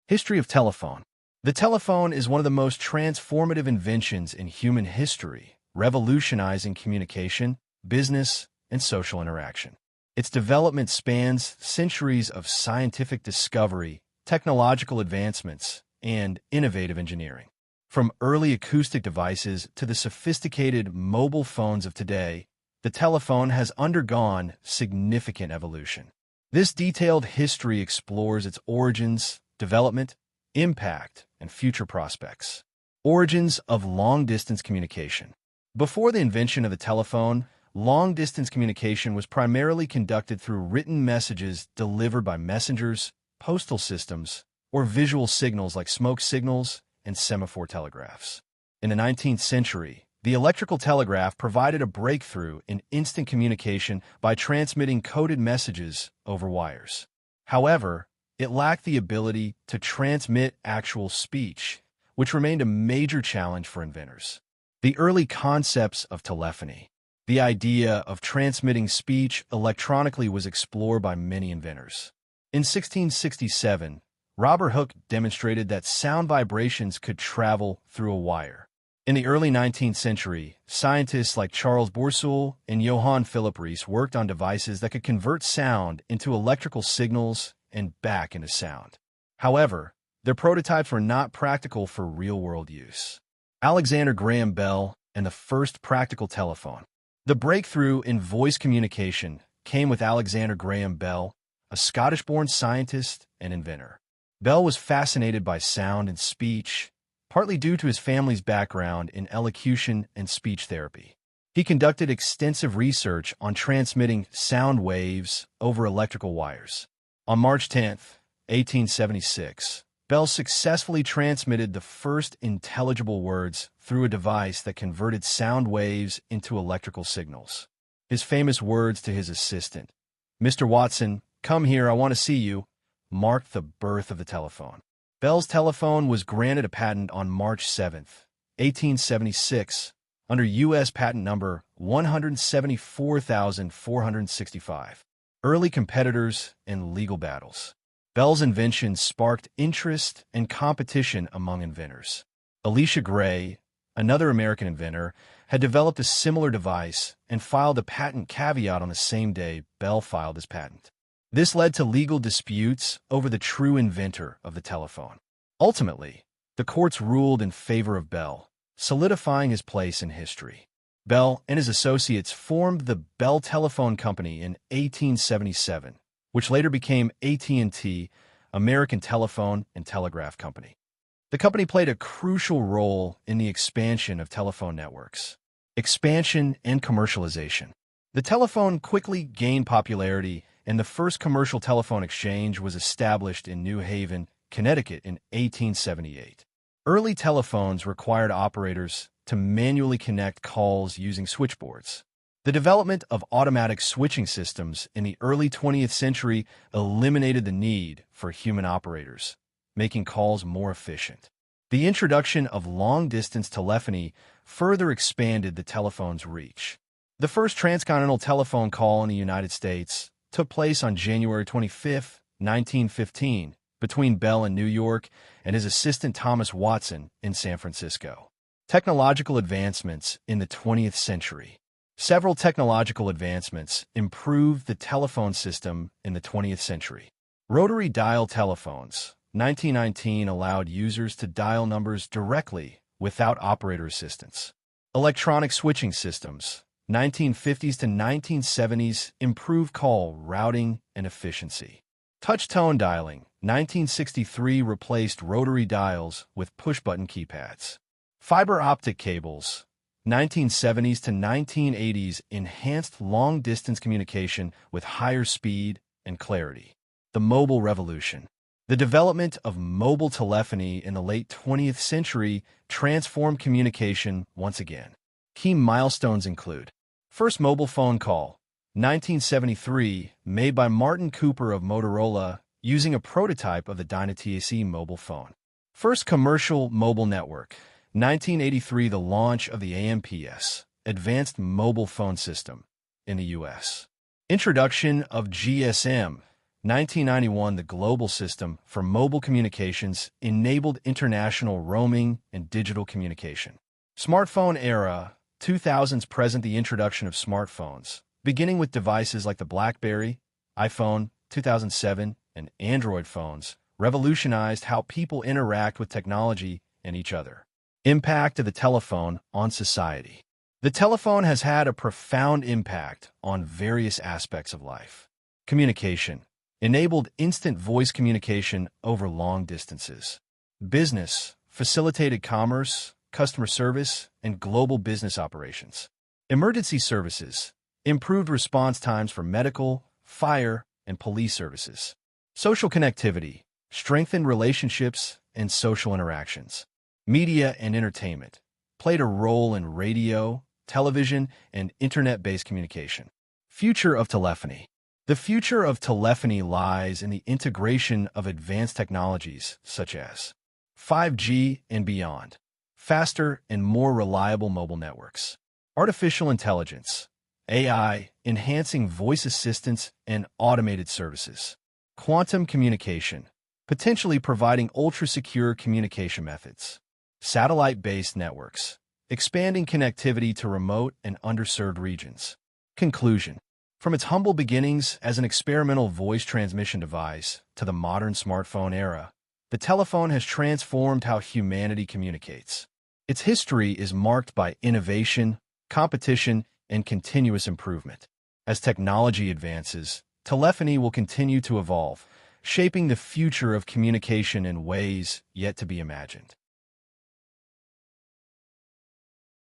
History of telephone. The telephone is one of the most transformative inventions in human history, revolutionizing communication, business, and social interaction. Its development spans centuries of scientific discovery, technological advancements, and innovative engineering. From early acoustic devices to the sophisticated mobile phones of today, the telephone has undergone significant evolution. This detailed history explores its origins, development, impact, and future prospects. Origins of long-distance communication. Before the invention of the telephone, long-distance communication was primarily conducted through written messages delivered by messengers, postal systems, or visual signals like smoke signals and semaphore telegraphs. In the 19th century, the electrical telegraph provided a breakthrough in instant communication by transmitting coded messages over wires. However, it lacked the ability to transmit actual speech, which remained a major challenge for inventors. The early concepts of telephony. The idea of transmitting speech electronically was explored by many inventors. In 1667, Robert Hooke demonstrated that sound vibrations could travel through a wire. In the early 19th century, scientists like Charles Bourseul and Johann Philipp Reis worked on devices that could convert sound into electrical signals and back into sound. However, their prototypes were not practical for real-world use. Alexander Graham Bell and the first practical telephone. The breakthrough in voice communication came with Alexander Graham Bell, a Scottish-born scientist and inventor. Bell was fascinated by sound and speech, partly due to his family's background in elocution and speech therapy. He conducted extensive research on transmitting sound waves over electrical wires. On March 10, 1876, Bell successfully transmitted the first intelligible words through a device that converted sound waves into electrical signals. His famous words to his assistant, "Mr. Watson, come here, I want to see you," marked the birth of the telephone. Bell's telephone was granted a patent on March 7, 1876, under U.S. patent number 174,465. Early competitors and legal battles. Bell's invention sparked interest and competition among inventors. Elisha Gray, another American inventor, had developed a similar device and filed a patent caveat on the same day Bell filed his patent. This led to legal disputes over the true inventor of the telephone. Ultimately, the courts ruled in favor of Bell, solidifying his place in history. Bell and his associates formed the Bell Telephone Company in 1877, which later became AT&T, American Telephone and Telegraph Company. The company played a crucial role in the expansion of telephone networks. Expansion and commercialization. The telephone quickly gained popularity, and the first commercial telephone exchange was established in New Haven, Connecticut in 1878. Early telephones required operators to manually connect calls using switchboards. The development of automatic switching systems in the early 20th century eliminated the need for human operators, making calls more efficient. The introduction of long-distance telephony further expanded the telephone's reach. The first transcontinental telephone call in the United States took place on January 25, 1915, between Bell in New York and his assistant Thomas Watson in San Francisco. Technological advancements in the 20th century. Several technological advancements improved the telephone system in the 20th century. Rotary dial telephones, 1919, allowed users to dial numbers directly without operator assistance. Electronic switching systems, 1950s to 1970s, improved call routing and efficiency. Touch-tone dialing, 1963, replaced rotary dials with push-button keypads. Fiber optic cables, 1970s to 1980s, enhanced long-distance communication with higher speed and clarity. The mobile revolution. The development of mobile telephony in the late 20th century transformed communication once again. Key milestones include: first mobile phone call, 1973, made by Martin Cooper of Motorola using a prototype of the Dyna-TAC mobile phone. First commercial mobile network, 1983, the launch of the AMPS, Advanced Mobile Phone System, in the U.S. Introduction of GSM, 1991, the global system for mobile communications enabled international roaming and digital communication. Smartphone era, 2000s present the introduction of smartphones, beginning with devices like the BlackBerry, iPhone, 2007, and Android phones, revolutionized how people interact with technology and each other. Impact of the telephone on society. The telephone has had a profound impact on various aspects of life. Communication. Enabled instant voice communication over long distances. Business. Facilitated commerce, customer service, and global business operations. Emergency services. Improved response times for medical, fire, and police services. Social connectivity. Strengthened relationships and social interactions. Media and entertainment. Played a role in radio, television, and internet-based communication. Future of telephony. The future of telephony lies in the integration of advanced technologies such as 5G and beyond, faster and more reliable mobile networks, artificial intelligence, AI, enhancing voice assistance and automated services, quantum communication, potentially providing ultra-secure communication methods, satellite-based networks, expanding connectivity to remote and underserved regions. Conclusion. From its humble beginnings as an experimental voice transmission device to the modern smartphone era, the telephone has transformed how humanity communicates. Its history is marked by innovation, competition, and continuous improvement. As technology advances, telephony will continue to evolve, shaping the future of communication in ways yet to be imagined.